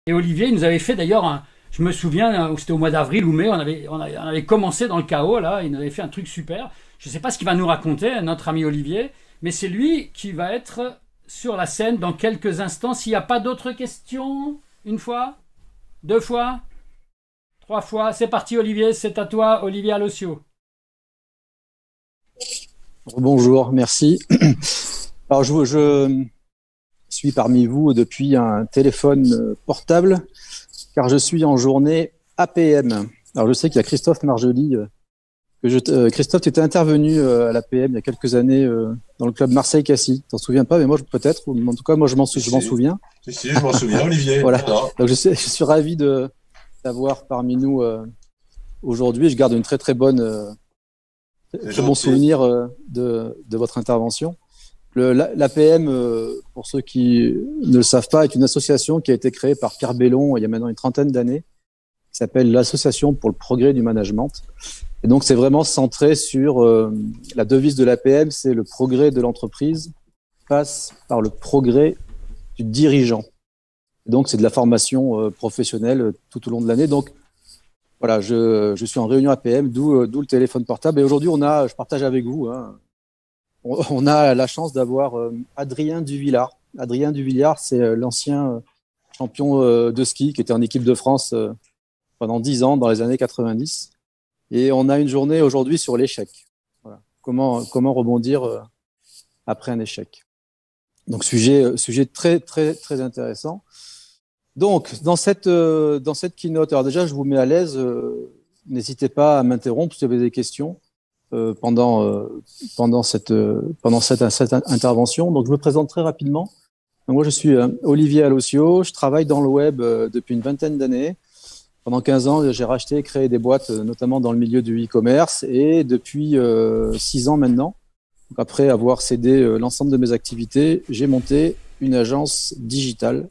Et Olivier, il nous avait fait d'ailleurs, je me souviens, c'était au mois d'avril ou mai, on avait commencé dans le chaos, là, il nous avait fait un truc super. Je ne sais pas ce qu'il va nous raconter, notre ami Olivier, mais c'est lui qui va être sur la scène dans quelques instants. S'il n'y a pas d'autres questions, une fois, deux fois, trois fois, c'est parti Olivier, c'est à toi, Olivier Alossio. Bonjour, merci. Alors, je suis parmi vous depuis un téléphone portable, car je suis en journée APM. Alors, je sais qu'il y a Christophe Marjoli. Christophe, tu étais intervenu à l'APM il y a quelques années dans le club Marseille-Cassis. Tu t'en souviens pas, mais moi, peut-être. En tout cas, moi, je m'en souviens. Si, je m'en souviens, Olivier. Voilà. Donc, je suis ravi d'avoir parmi nous aujourd'hui. Je garde une très bon souvenir de votre intervention. L'APM, pour ceux qui ne le savent pas, est une association qui a été créée par Pierre Bellon il y a maintenant une trentaine d'années, qui s'appelle l'Association pour le progrès du management. Et donc, c'est vraiment centré sur la devise de l'APM, c'est le progrès de l'entreprise passe par le progrès du dirigeant. Et donc, c'est de la formation professionnelle tout au long de l'année. Donc, voilà, je suis en réunion APM, d'où le téléphone portable. Et aujourd'hui, je partage avec vous, on a la chance d'avoir Adrien Duvillard. Adrien Duvillard, c'est l'ancien champion de ski qui était en équipe de France pendant 10 ans dans les années 90. Et on a une journée aujourd'hui sur l'échec. Voilà. Comment rebondir après un échec. Donc sujet très très très intéressant. Donc dans cette keynote, alors déjà je vous mets à l'aise. N'hésitez pas à m'interrompre si vous avez des questions pendant cette intervention. Donc je me présente très rapidement. Donc, moi je suis Olivier Alossio. Je travaille dans le web depuis une vingtaine d'années. Pendant 15 ans, j'ai racheté et créé des boîtes, notamment dans le milieu du e-commerce. Et depuis 6 ans maintenant, donc après avoir cédé l'ensemble de mes activités, j'ai monté une agence digitale.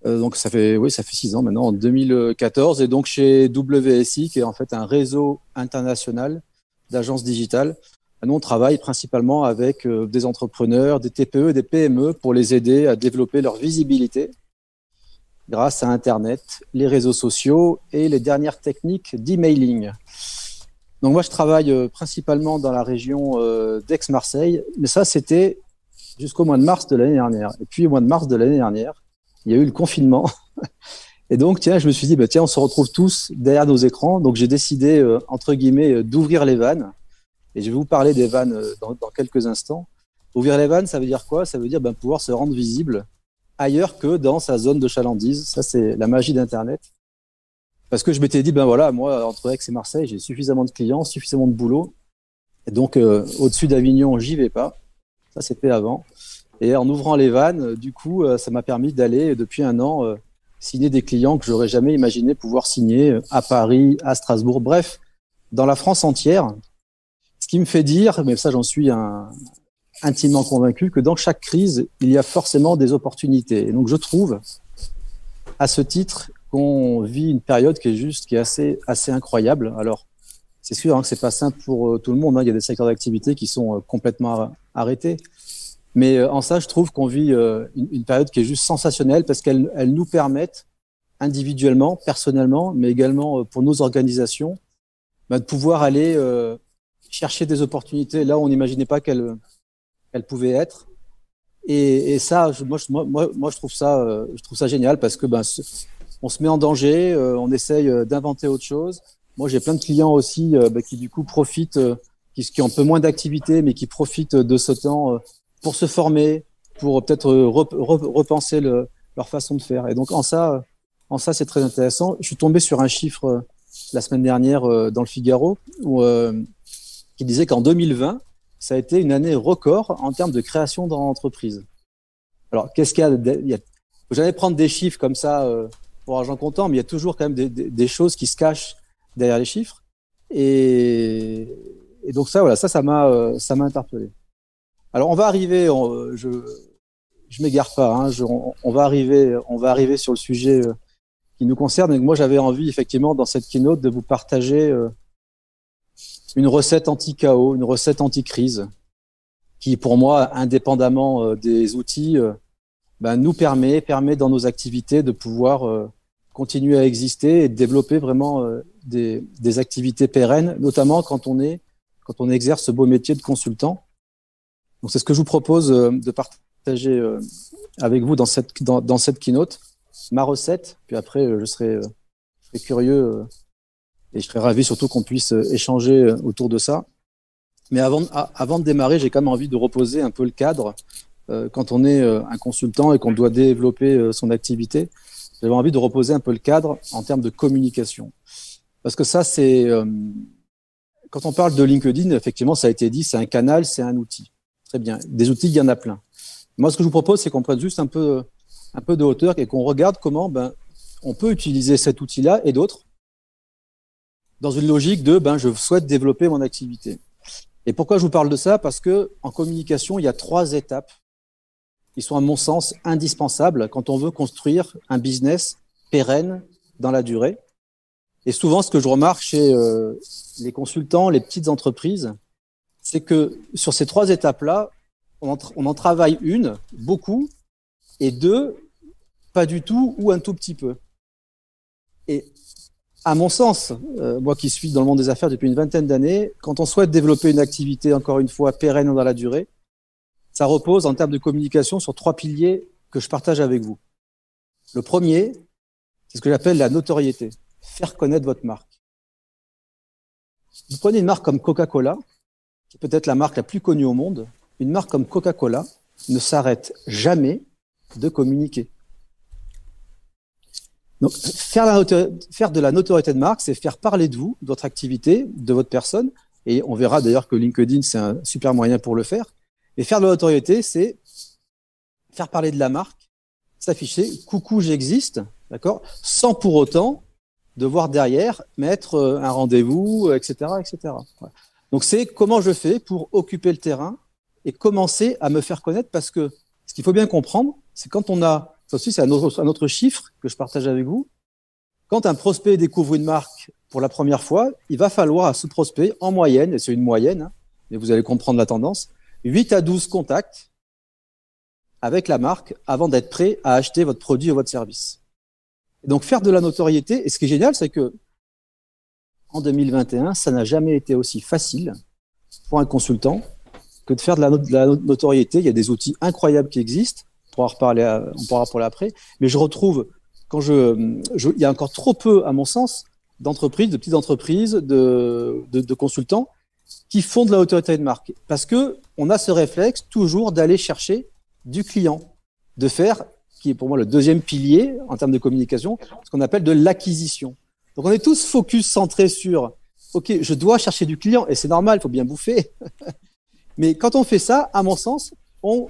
Donc ça fait 6 ans maintenant, en 2014. Et donc chez WSI, qui est en fait un réseau international d'agences digitales. Nous, on travaille principalement avec des entrepreneurs, des TPE et des PME pour les aider à développer leur visibilité grâce à Internet, les réseaux sociaux et les dernières techniques d'emailing. Donc moi, je travaille principalement dans la région d'Aix-Marseille, mais ça, c'était jusqu'au mois de mars de l'année dernière. Et puis, au mois de mars de l'année dernière, il y a eu le confinement. Et donc, tiens, je me suis dit, on se retrouve tous derrière nos écrans. Donc, j'ai décidé, entre guillemets, d'ouvrir les vannes. Et je vais vous parler des vannes dans quelques instants. Ouvrir les vannes, ça veut dire quoi? Ça veut dire pouvoir se rendre visible ailleurs que dans sa zone de chalandise. Ça, c'est la magie d'Internet. Parce que je m'étais dit, moi, entre Aix et Marseille, j'ai suffisamment de clients, suffisamment de boulot. Et donc, au-dessus d'Avignon, j'y vais pas. Ça, c'était avant. Et en ouvrant les vannes, du coup, ça m'a permis d'aller, depuis un an, signer des clients que j'aurais jamais imaginé pouvoir signer à Paris, à Strasbourg, bref, dans la France entière. Ce qui me fait dire, mais ça, j'en suis intimement convaincu, que dans chaque crise, il y a forcément des opportunités. Et donc, je trouve, à ce titre, qu'on vit une période qui est assez incroyable. Alors, c'est sûr que c'est pas simple pour tout le monde. Il y a des secteurs d'activité qui sont complètement arrêtés. Mais en ça, je trouve qu'on vit une période qui est juste sensationnelle parce qu'elle nous permettent individuellement, personnellement, mais également pour nos organisations, de pouvoir aller chercher des opportunités là où on n'imaginait pas qu'elles pouvaient être. Et ça, moi, je trouve ça génial parce que on se met en danger, on essaye d'inventer autre chose. Moi, j'ai plein de clients aussi qui du coup profitent, qui ont un peu moins d'activité, mais qui profitent de ce temps pour se former, pour peut-être repenser leur façon de faire. Et donc en ça, c'est très intéressant. Je suis tombé sur un chiffre la semaine dernière dans le Figaro qui disait qu'en 2020, ça a été une année record en termes de création d'entreprises. Alors, qu'est-ce qu'il y a, faut jamais prendre des chiffres comme ça pour argent comptant, mais il y a toujours quand même des choses qui se cachent derrière les chiffres. Et donc ça m'a interpellé. Alors, on va arriver, je m'égare pas, hein, on va arriver sur le sujet qui nous concerne. Et moi, j'avais envie, effectivement, dans cette keynote, de vous partager une recette anti-chaos, une recette anti-crise, qui, pour moi, indépendamment des outils, nous permet dans nos activités de pouvoir continuer à exister et de développer vraiment des activités pérennes, notamment quand on exerce ce beau métier de consultant. Donc c'est ce que je vous propose de partager avec vous dans cette keynote, ma recette. Puis après, je serai curieux et je serais ravi surtout qu'on puisse échanger autour de ça. Mais avant de démarrer, j'ai quand même envie de reposer un peu le cadre. Quand on est un consultant et qu'on doit développer son activité, j'avais envie de reposer un peu le cadre en termes de communication. Parce que ça, c'est... quand on parle de LinkedIn, effectivement, ça a été dit, c'est un canal, c'est un outil. Très bien. Des outils, il y en a plein. Moi, ce que je vous propose, c'est qu'on prenne juste un peu de hauteur et qu'on regarde comment on peut utiliser cet outil-là et d'autres dans une logique de je souhaite développer mon activité. Et pourquoi je vous parle de ça? Parce que en communication, il y a 3 étapes qui sont, à mon sens, indispensables quand on veut construire un business pérenne dans la durée. Et souvent, ce que je remarque chez les consultants, les petites entreprises, c'est que sur ces 3 étapes-là, on en travaille une, beaucoup, et 2, pas du tout ou un tout petit peu. Et à mon sens, moi qui suis dans le monde des affaires depuis une vingtaine d'années, quand on souhaite développer une activité, encore une fois, pérenne dans la durée, ça repose en termes de communication sur 3 piliers que je partage avec vous. Le premier, c'est ce que j'appelle la notoriété, faire connaître votre marque. Vous prenez une marque comme Coca-Cola, qui est peut-être la marque la plus connue au monde. Une marque comme Coca-Cola ne s'arrête jamais de communiquer. Donc, faire de la notoriété de marque, c'est faire parler de vous, de votre activité, de votre personne. Et on verra d'ailleurs que LinkedIn, c'est un super moyen pour le faire. Et faire de la notoriété, c'est faire parler de la marque, s'afficher, coucou, j'existe, d'accord, sans pour autant devoir derrière mettre un rendez-vous, etc., etc. Voilà. Donc, c'est comment je fais pour occuper le terrain et commencer à me faire connaître, parce que ce qu'il faut bien comprendre, c'est quand on a, ça aussi c'est un autre chiffre que je partage avec vous, quand un prospect découvre une marque pour la première fois, il va falloir à ce prospect, en moyenne, et c'est une moyenne, mais vous allez comprendre la tendance, 8 à 12 contacts avec la marque avant d'être prêt à acheter votre produit ou votre service. Et donc faire de la notoriété, et ce qui est génial, c'est que en 2021, ça n'a jamais été aussi facile pour un consultant que de faire de la notoriété. Il y a des outils incroyables qui existent, on pourra en parler après, mais je retrouve, il y a encore trop peu, à mon sens, d'entreprises, de petites entreprises, de consultants qui font de la notoriété de marque. Parce que on a ce réflexe toujours d'aller chercher du client, de faire, qui est pour moi le deuxième pilier en termes de communication, ce qu'on appelle de l'acquisition. Donc on est tous focus centrés sur, ok, je dois chercher du client, et c'est normal, il faut bien bouffer. Mais quand on fait ça, à mon sens, on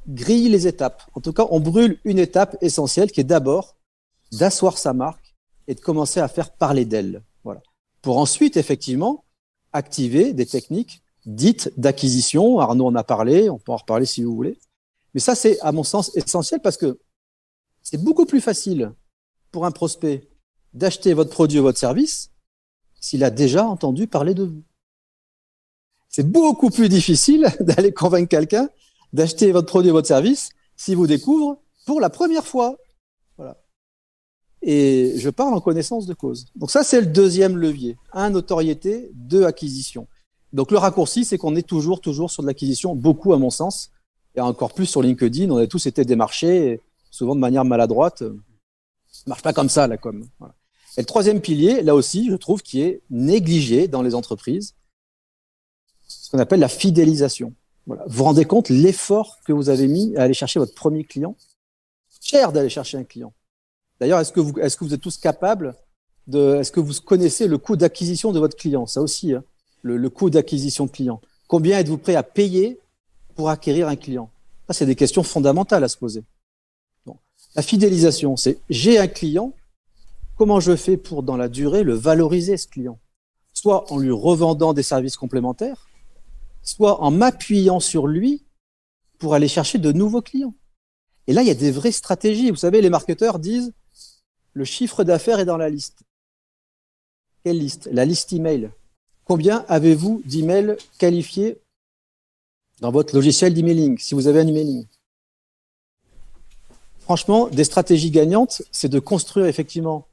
grille les étapes. En tout cas, on brûle une étape essentielle qui est d'abord d'asseoir sa marque et de commencer à faire parler d'elle. Voilà. Pour ensuite, effectivement, activer des techniques dites d'acquisition. Arnaud en a parlé, on peut en reparler si vous voulez. Mais ça, c'est, à mon sens, essentiel parce que c'est beaucoup plus facile pour un prospect d'acheter votre produit ou votre service s'il a déjà entendu parler de vous. C'est beaucoup plus difficile d'aller convaincre quelqu'un d'acheter votre produit ou votre service s'il vous découvre pour la première fois. Voilà. Et je parle en connaissance de cause. Donc ça, c'est le deuxième levier. 1, notoriété, 2, acquisition. Donc le raccourci, c'est qu'on est toujours sur de l'acquisition, beaucoup à mon sens, et encore plus sur LinkedIn. On a tous été démarchés, souvent de manière maladroite. Ça marche pas comme ça, la com. Voilà. Et le troisième pilier, là aussi, je trouve, qui est négligé dans les entreprises, ce qu'on appelle la fidélisation. Voilà. Vous vous rendez compte l'effort que vous avez mis à aller chercher votre premier client? Cher d'aller chercher un client. D'ailleurs, est-ce que vous êtes tous capables est-ce que vous connaissez le coût d'acquisition de votre client? Ça aussi, hein, le coût d'acquisition de client. Combien êtes-vous prêt à payer pour acquérir un client? Ça, c'est des questions fondamentales à se poser. Bon. La fidélisation, c'est j'ai un client, comment je fais pour, dans la durée, le valoriser, ce client? Soit en lui revendant des services complémentaires, soit en m'appuyant sur lui pour aller chercher de nouveaux clients. Et là, il y a des vraies stratégies. Vous savez, les marketeurs disent le chiffre d'affaires est dans la liste. Quelle liste? La liste email. Combien avez-vous d'emails qualifiés dans votre logiciel d'emailing, si vous avez un emailing? franchement, des stratégies gagnantes, c'est de construire effectivement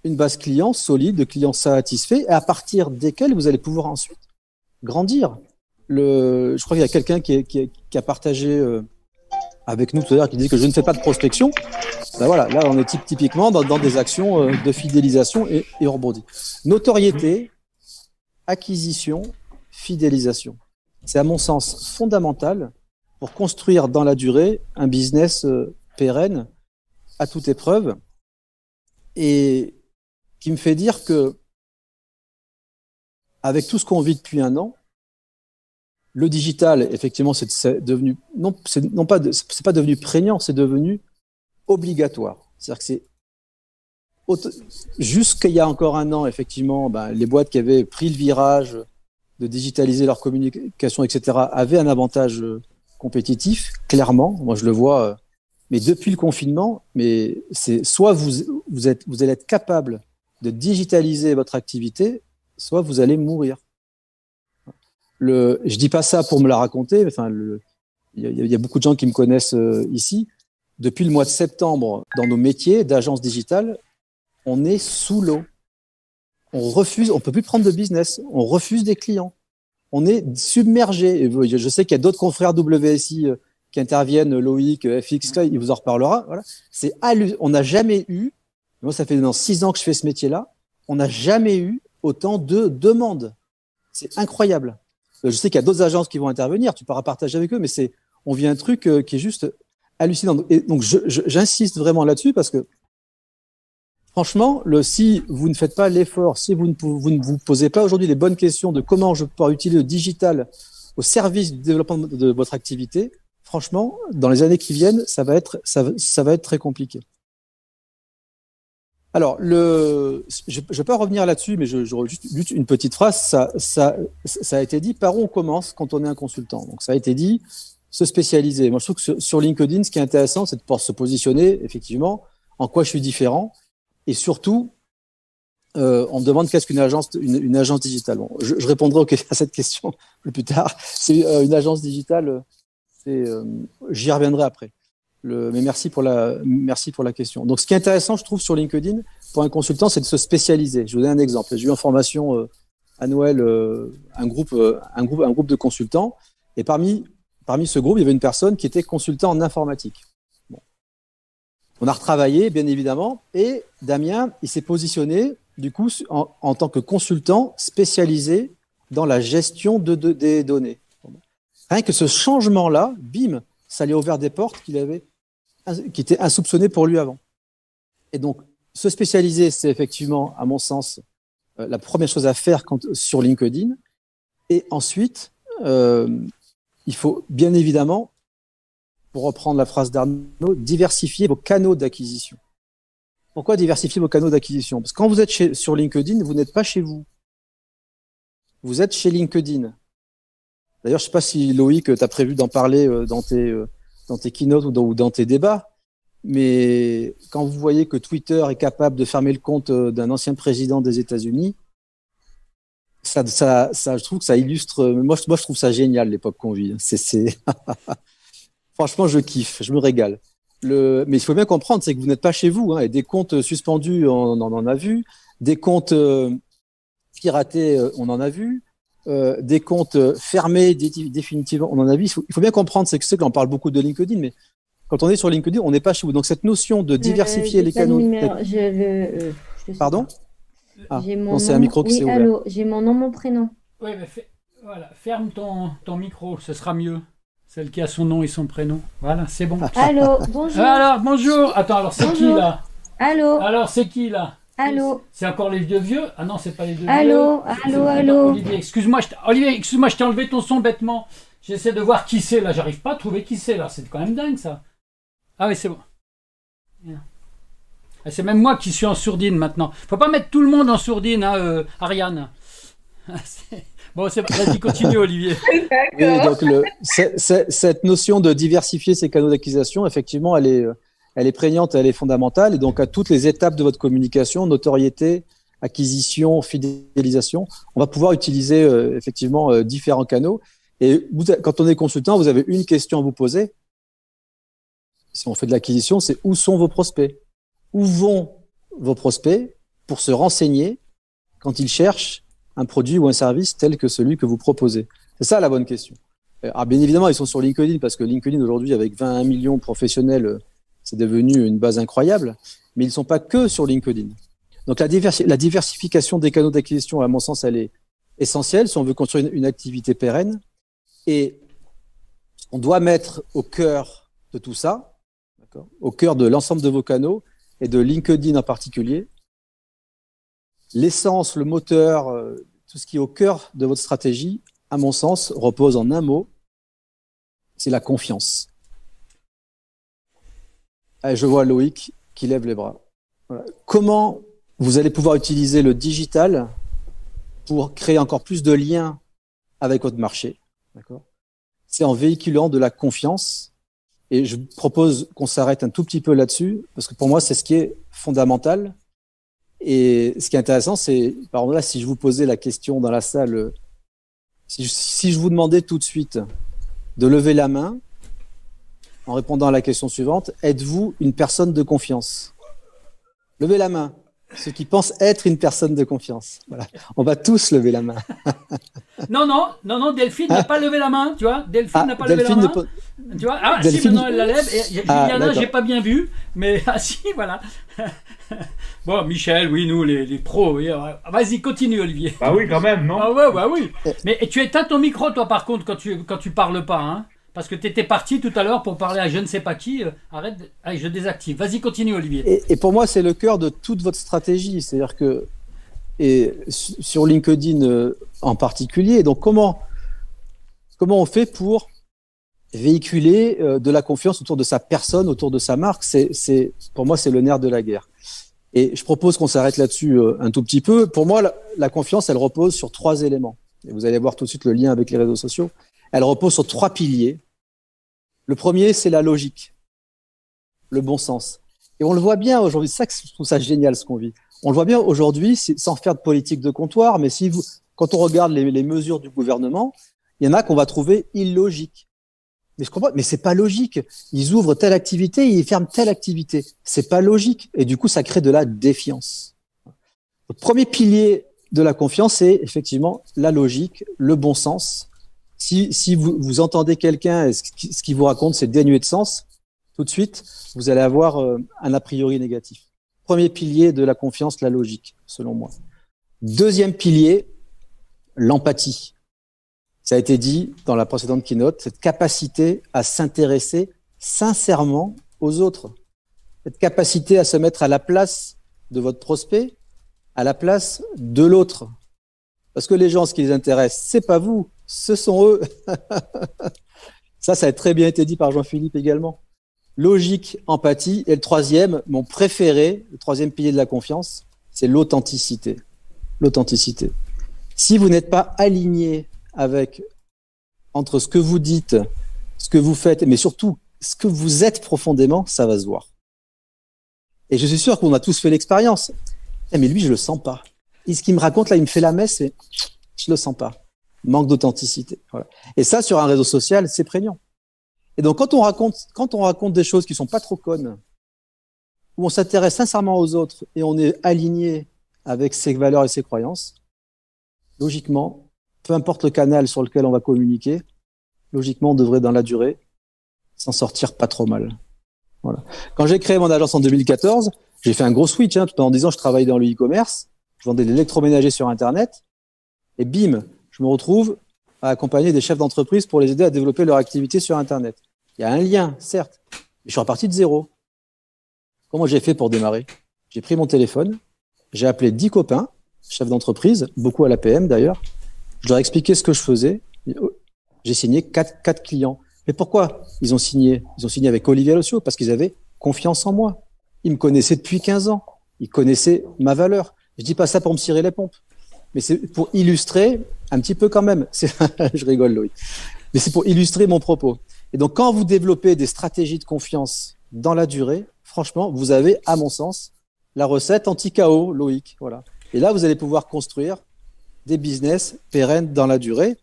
une base client solide, de clients satisfaits, et à partir desquels vous allez pouvoir ensuite grandir. Je crois qu'il y a quelqu'un qui a partagé avec nous tout à l'heure, qui dit que je ne fais pas de prospection. Ben voilà, là, on est typiquement dans des actions de fidélisation et on rebondit. Notoriété, acquisition, fidélisation. C'est à mon sens fondamental pour construire dans la durée un business pérenne à toute épreuve et qui me fait dire que avec tout ce qu'on vit depuis un an, le digital, effectivement, c'est devenu c'est pas devenu prégnant, c'est devenu obligatoire. C'est-à-dire que jusqu'il y a encore un an, effectivement, les boîtes qui avaient pris le virage de digitaliser leur communication, etc., avaient un avantage compétitif, clairement. Moi, je le vois. Mais depuis le confinement, c'est soit vous allez être capable de digitaliser votre activité, soit vous allez mourir. Je dis pas ça pour me la raconter. Enfin, il y a beaucoup de gens qui me connaissent ici. Depuis le mois de septembre, dans nos métiers d'agence digitale, on est sous l'eau. On peut plus prendre de business. On refuse des clients. On est submergé. Je sais qu'il y a d'autres confrères WSI qui interviennent, Loïc, FX, il vous en reparlera. Voilà. On n'a jamais eu, moi ça fait 6 ans que je fais ce métier-là, on n'a jamais eu autant de demandes. C'est incroyable. Je sais qu'il y a d'autres agences qui vont intervenir, tu pourras partager avec eux, mais on vit un truc qui est juste hallucinant. Et donc j'insiste vraiment là-dessus parce que franchement, si vous ne faites pas l'effort, si vous ne vous posez pas aujourd'hui les bonnes questions de comment je peux pouvoir utiliser le digital au service du développement de votre activité, franchement, dans les années qui viennent, ça va être très compliqué. Alors, je ne vais pas revenir là-dessus, mais j'aurais juste une petite phrase. Ça a été dit, par où on commence quand on est un consultant. Donc, ça a été dit, se spécialiser. Moi, je trouve que sur LinkedIn, ce qui est intéressant, c'est de pouvoir se positionner, effectivement, en quoi je suis différent. Et surtout, on me demande qu'est-ce qu'une agence, une agence digitale. Bon, je répondrai à cette question plus tard. C'est une agence digitale. J'y reviendrai après. Mais merci pour la question. Donc, ce qui est intéressant, je trouve, sur LinkedIn, pour un consultant, c'est de se spécialiser. Je vous donne un exemple. J'ai eu en formation à Noël un groupe de consultants, et parmi ce groupe, il y avait une personne qui était consultant en informatique. Bon. On a retravaillé, bien évidemment, et Damien, il s'est positionné, du coup, en tant que consultant spécialisé dans la gestion des données. Rien que ce changement-là, bim, ça lui a ouvert des portes qui étaient insoupçonnées pour lui avant. Et donc, se spécialiser, c'est effectivement, à mon sens, la première chose à faire sur LinkedIn. Et ensuite, il faut bien évidemment, pour reprendre la phrase d'Arnaud, diversifier vos canaux d'acquisition. Pourquoi diversifier vos canaux d'acquisition? Parce que quand vous êtes sur LinkedIn, vous n'êtes pas chez vous. Vous êtes chez LinkedIn. D'ailleurs, je ne sais pas si Loïc, tu as prévu d'en parler dans tes keynotes ou dans tes débats, mais quand vous voyez que Twitter est capable de fermer le compte d'un ancien président des États-Unis, je trouve que ça illustre. Moi, je trouve ça génial l'époque qu'on vit. Franchement, je kiffe, je me régale. Mais il faut bien comprendre, c'est que vous n'êtes pas chez vous. Et des comptes suspendus, on en a vu. Des comptes piratés, on en a vu. Des comptes fermés définitivement, on en a vu. Il faut bien comprendre, c'est que l'on parle beaucoup de LinkedIn, mais quand on est sur LinkedIn, on n'est pas chez vous. Donc cette notion de diversifier les canaux. Pardon? Non, c'est un micro qui s'est ouvert. Allô, j'ai mon nom, mon prénom. Oui, mais voilà, ferme ton micro, ce sera mieux. Celle qui a son nom et son prénom. Voilà, c'est bon. Allô, bonjour. Alors, bonjour. Attends, alors c'est qui là? Allô. Alors, c'est qui là? Allô. C'est encore les vieux? Ah non, c'est pas les vieux. Allô. Olivier, excuse-moi, je t'ai enlevé ton son bêtement. J'essaie de voir qui c'est là. J'arrive pas à trouver qui c'est là. C'est quand même dingue ça. Ah oui, c'est bon. C'est même moi qui suis en sourdine maintenant. Faut pas mettre tout le monde en sourdine, hein, Ariane. Bon, vas-y, continue, Olivier. Oui, donc cette notion de diversifier ses canaux d'acquisition, effectivement, elle est prégnante, elle est fondamentale. Et donc, à toutes les étapes de votre communication, notoriété, acquisition, fidélisation, on va pouvoir utiliser effectivement différents canaux. Et quand on est consultant, vous avez une question à vous poser. si on fait de l'acquisition, c'est où sont vos prospects? Où vont vos prospects pour se renseigner quand ils cherchent un produit ou un service tel que celui que vous proposez? C'est ça la bonne question. Alors, bien évidemment, ils sont sur LinkedIn parce que LinkedIn aujourd'hui, avec 21 millions de professionnels, c'est devenu une base incroyable. Mais ils ne sont pas que sur LinkedIn. Donc la diversification des canaux d'acquisition, à mon sens, elle est essentielle si on veut construire une activité pérenne. Et on doit mettre au cœur de tout ça, au cœur de l'ensemble de vos canaux et de LinkedIn en particulier, l'essence, le moteur, tout ce qui est au cœur de votre stratégie, à mon sens, repose en un mot, c'est la confiance. Allez, je vois Loïc qui lève les bras. Voilà. Comment vous allez pouvoir utiliser le digital pour créer encore plus de liens avec votre marché? D'accord ? C'est en véhiculant de la confiance. Et je propose qu'on s'arrête un tout petit peu là-dessus, parce que pour moi, c'est ce qui est fondamental. Et ce qui est intéressant, c'est, par exemple, là, si je vous posais la question dans la salle, si je vous demandais tout de suite de lever la main en répondant à la question suivante, êtes-vous une personne de confiance? Levez la main, ceux qui pensent être une personne de confiance. Voilà. On va tous lever la main. Non, Delphine n'a pas levé la main, tu vois. Delphine n'a pas levé la main. Tu vois, Delphine... si, maintenant elle la lève. Et Juliana, j'ai pas bien vu, mais si, voilà. Bon, Michel, oui, nous, les pros, oui. Vas-y, continue, Olivier. Bah oui, quand même, non? Ah ouais, bah oui. Mais tu éteins ton micro, toi, par contre, quand tu parles pas, hein. Parce que tu étais parti tout à l'heure pour parler à je ne sais pas qui. Arrête, allez, je désactive. Vas-y, continue, Olivier. Et pour moi, c'est le cœur de toute votre stratégie. C'est-à-dire que, et sur LinkedIn en particulier, donc comment on fait pour véhiculer de la confiance autour de sa personne, autour de sa marque? Pour moi, c'est le nerf de la guerre. Et je propose qu'on s'arrête là-dessus un tout petit peu. Pour moi, la confiance, elle repose sur 3 éléments. Et vous allez voir tout de suite le lien avec les réseaux sociaux. Elle repose sur 3 piliers. Le premier, c'est la logique, le bon sens. Et on le voit bien aujourd'hui, c'est ça que je trouve ça génial ce qu'on vit. On le voit bien aujourd'hui, sans faire de politique de comptoir, mais quand on regarde les mesures du gouvernement, il y en a qu'on va trouver illogiques. Mais je comprends, mais c'est pas logique. Ils ouvrent telle activité, ils ferment telle activité. C'est pas logique. Et du coup, ça crée de la défiance. Le premier pilier de la confiance, c'est effectivement la logique, le bon sens. Si vous entendez quelqu'un et ce qu'il vous raconte, c'est dénué de sens, tout de suite, vous allez avoir un a priori négatif. Premier pilier de la confiance, la logique, selon moi. Deuxième pilier, l'empathie. Ça a été dit dans la précédente keynote, cette capacité à s'intéresser sincèrement aux autres. Cette capacité à se mettre à la place de votre prospect, à la place de l'autre. Parce que les gens, ce qui les intéresse, c'est pas vous, ce sont eux. Ça a très bien été dit par Jean-Philippe également. Logique, empathie. Et le troisième, mon préféré, le troisième pilier de la confiance, c'est l'authenticité. L'authenticité. Si vous n'êtes pas aligné entre ce que vous dites, ce que vous faites, mais surtout ce que vous êtes profondément, ça va se voir. Et je suis sûr qu'on a tous fait l'expérience. Mais lui, je le sens pas. Et ce qu'il me raconte là, il me fait la messe et je le sens pas. Manque d'authenticité. Voilà. Et ça, sur un réseau social, c'est prégnant. Et donc, quand on raconte des choses qui sont pas trop connes, où on s'intéresse sincèrement aux autres et on est aligné avec ses valeurs et ses croyances, logiquement, peu importe le canal sur lequel on va communiquer, logiquement, on devrait, dans la durée, s'en sortir pas trop mal. Voilà. Quand j'ai créé mon agence en 2014, j'ai fait un gros switch. Pendant 10 ans, je travaillais dans le e-commerce, je vendais de l'électroménager sur Internet, et bim, je me retrouve à accompagner des chefs d'entreprise pour les aider à développer leur activité sur Internet. Il y a un lien, certes, mais je suis reparti de zéro. Comment j'ai fait pour démarrer? J'ai pris mon téléphone, j'ai appelé 10 copains, chefs d'entreprise, beaucoup à l'APM d'ailleurs. Je leur ai expliqué ce que je faisais. J'ai signé 4 clients. Mais pourquoi ils ont signé? Ils ont signé avec Olivier Alossio parce qu'ils avaient confiance en moi. Ils me connaissaient depuis 15 ans. Ils connaissaient ma valeur. Je dis pas ça pour me cirer les pompes, mais c'est pour illustrer un petit peu quand même. Je rigole, Loïc. Mais c'est pour illustrer mon propos. Et donc, quand vous développez des stratégies de confiance dans la durée, franchement, vous avez, à mon sens, la recette anti-chaos, Loïc. Voilà. Et là, vous allez pouvoir construire des business pérennes dans la durée.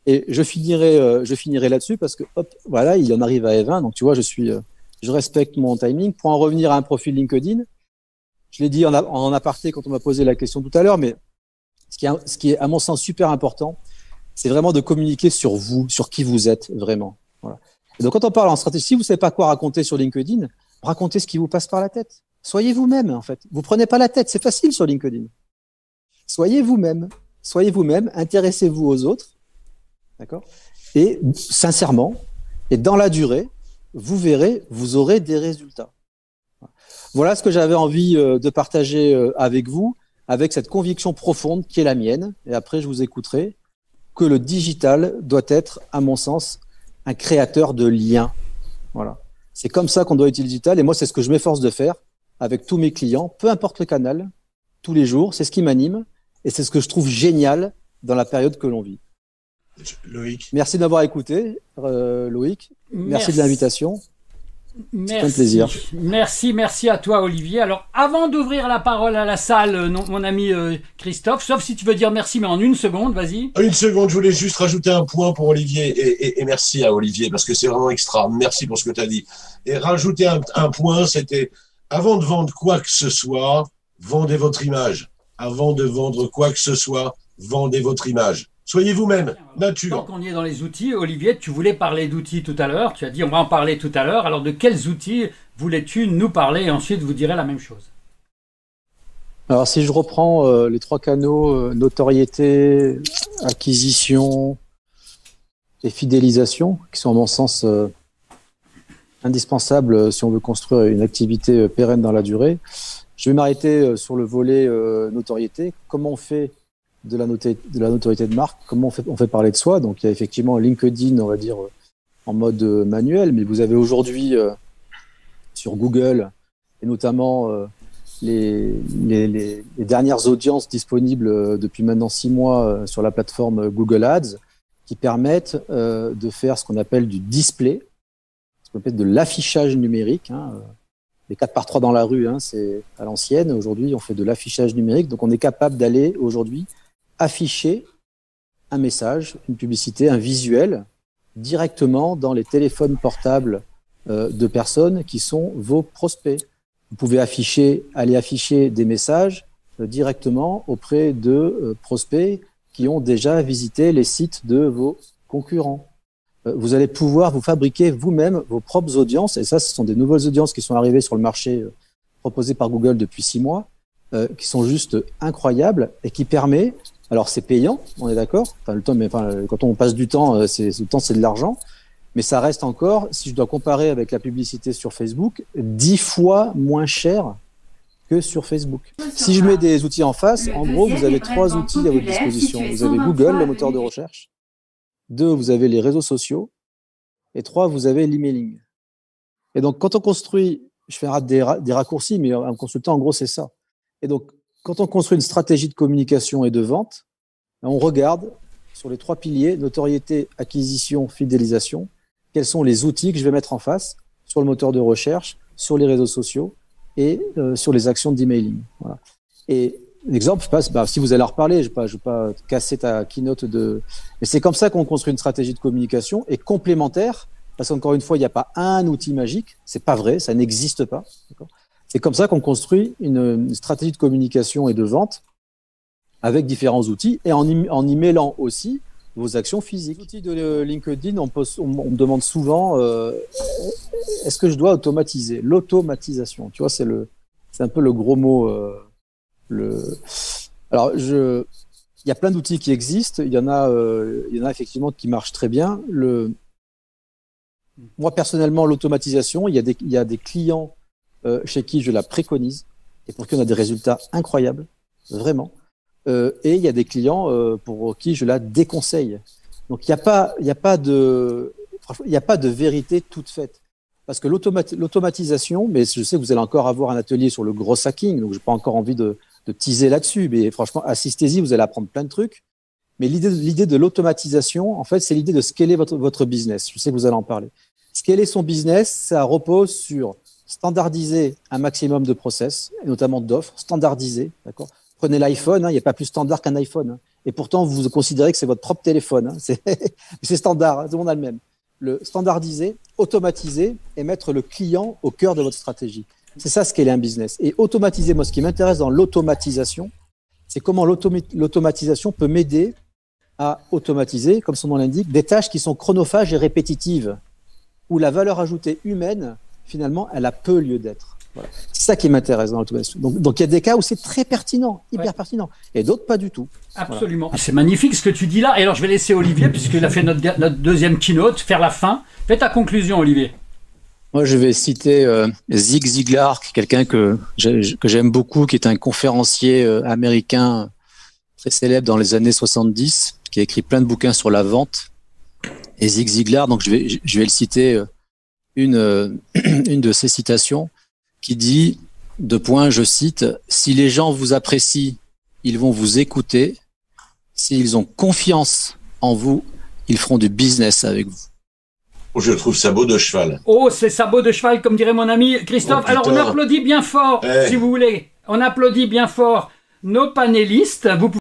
Et je finirai là-dessus parce que, hop, voilà, il en arrive à Evin. Donc, tu vois, je suis je respecte mon timing. Pour en revenir à un profil LinkedIn, je l'ai dit en aparté quand on m'a posé la question tout à l'heure, mais ce qui est à mon sens super important, c'est vraiment de communiquer sur vous, sur qui vous êtes vraiment. Voilà. Et donc quand on parle en stratégie, si vous ne savez pas quoi raconter sur LinkedIn, racontez ce qui vous passe par la tête. Soyez vous-même en fait. Vous prenez pas la tête, c'est facile sur LinkedIn. Soyez vous-même, intéressez-vous aux autres, d'accord ? Et sincèrement, et dans la durée, vous verrez, vous aurez des résultats. Voilà ce que j'avais envie de partager avec vous, avec cette conviction profonde qui est la mienne. Et après, je vous écouterai, que le digital doit être, à mon sens, un créateur de liens. Voilà. C'est comme ça qu'on doit utiliser le digital. Et moi, c'est ce que je m'efforce de faire avec tous mes clients, peu importe le canal, tous les jours. C'est ce qui m'anime et c'est ce que je trouve génial dans la période que l'on vit. Loïc. Merci d'avoir écouté, Loïc. Merci de l'invitation. C'est un plaisir. Merci à toi, Olivier. Alors, avant d'ouvrir la parole à la salle, mon ami Christophe, sauf si tu veux dire merci, mais en une seconde, vas-y. Une seconde, je voulais juste rajouter un point pour Olivier, et merci à Olivier, parce que c'est vraiment extra. Merci pour ce que tu as dit. Et rajouter un point, c'était, avant de vendre quoi que ce soit, vendez votre image. Avant de vendre quoi que ce soit, vendez votre image. Soyez vous-même, nature. Tant qu'on y est dans les outils, Olivier, tu voulais parler d'outils tout à l'heure. Tu as dit on va en parler tout à l'heure. Alors de quels outils voulais-tu nous parler? Et ensuite, vous direz la même chose. Alors si je reprends les trois canaux, notoriété, acquisition et fidélisation, qui sont à mon sens indispensables si on veut construire une activité pérenne dans la durée, je vais m'arrêter sur le volet notoriété. Comment on fait de la notoriété de marque, comment on fait parler de soi. Donc il y a effectivement LinkedIn, on va dire, en mode manuel, mais vous avez aujourd'hui sur Google, et notamment les dernières audiences disponibles depuis maintenant 6 mois sur la plateforme Google Ads, qui permettent de faire ce qu'on appelle du display, ce qu'on appelle de l'affichage numérique. Les 4x3 dans la rue, c'est à l'ancienne. Aujourd'hui, on fait de l'affichage numérique. Donc on est capable d'aller aujourd'hui afficher un message, une publicité, un visuel directement dans les téléphones portables de personnes qui sont vos prospects. Vous pouvez aller afficher des messages directement auprès de prospects qui ont déjà visité les sites de vos concurrents. Vous allez pouvoir vous fabriquer vous-même vos propres audiences, et ça, ce sont des nouvelles audiences qui sont arrivées sur le marché proposées par Google depuis 6 mois, qui sont juste incroyables et qui permet. Alors c'est payant, on est d'accord. Quand on passe du temps, le temps c'est de l'argent, mais ça reste encore, si je dois comparer avec la publicité sur Facebook, 10 fois moins cher que sur Facebook. Si je mets des outils en face, en gros, vous avez 3 outils à votre disposition. Vous avez Google, le moteur de recherche. 2, vous avez les réseaux sociaux. Et 3, vous avez l'emailing. Et donc, quand on construit, je fais des raccourcis, mais un consultant, en gros, c'est ça. Et donc, quand on construit une stratégie de communication et de vente, on regarde sur les 3 piliers, notoriété, acquisition, fidélisation, quels sont les outils que je vais mettre en face sur le moteur de recherche, sur les réseaux sociaux et sur les actions d'emailing. Voilà. Et l'exemple, si vous allez en reparler, je ne vais pas casser ta keynote mais c'est comme ça qu'on construit une stratégie de communication et complémentaire, parce qu'encore une fois, il n'y a pas un outil magique, c'est pas vrai, ça n'existe pas. D'accord ? C'est comme ça qu'on construit une stratégie de communication et de vente avec différents outils et en y mêlant aussi vos actions physiques. Les outils de LinkedIn, on me demande souvent est-ce que je dois automatiser? L'automatisation, tu vois, c'est un peu le gros mot. Alors, il y a plein d'outils qui existent. Il y en a effectivement qui marchent très bien. Moi personnellement, l'automatisation, il y a des clients chez qui je la préconise et pour qui on a des résultats incroyables, vraiment. Et il y a des clients pour qui je la déconseille. Donc il n'y a pas de vérité toute faite. Parce que l'automatisation, mais je sais que vous allez encore avoir un atelier sur le gros hacking, donc je n'ai pas encore envie de teaser là-dessus, mais franchement, assistez-y, vous allez apprendre plein de trucs. Mais l'idée de l'automatisation, en fait, c'est l'idée de scaler votre business. Je sais que vous allez en parler. Scaler son business, ça repose sur standardiser un maximum de process, et notamment d'offres, standardiser, d'accord ? Prenez l'iPhone, il n'y a pas plus standard qu'un iPhone. Et pourtant, vous considérez que c'est votre propre téléphone. C'est standard, tout le monde a le même. le standardiser, automatiser et mettre le client au cœur de votre stratégie. C'est ça scaler un business. Et automatiser, moi, ce qui m'intéresse dans l'automatisation, c'est comment l'automatisation peut m'aider à automatiser, comme son nom l'indique, des tâches qui sont chronophages et répétitives, où la valeur ajoutée humaine, finalement, elle a peu lieu d'être. Voilà. C'est ça qui m'intéresse dans l'automation. Donc, il y a des cas où c'est très pertinent, hyper pertinent, et d'autres pas du tout. Absolument. Voilà. C'est magnifique ce que tu dis là. Et alors, je vais laisser Olivier, puisqu'il a fait notre deuxième keynote, faire la fin. Fais ta conclusion, Olivier. Moi, je vais citer Zig Ziglar, quelqu'un que j'aime beaucoup, qui est un conférencier américain très célèbre dans les années 70, qui a écrit plein de bouquins sur la vente. Et Zig Ziglar, donc je vais le citer, une de ses citations, qui dit, je cite, « Si les gens vous apprécient, ils vont vous écouter. S'ils ont confiance en vous, ils feront du business avec vous. » Oh, je trouve sabot de cheval. Oh, c'est sabot de cheval, comme dirait mon ami Christophe. Alors, on applaudit bien fort, si vous voulez. On applaudit bien fort nos panélistes. Vous pouvez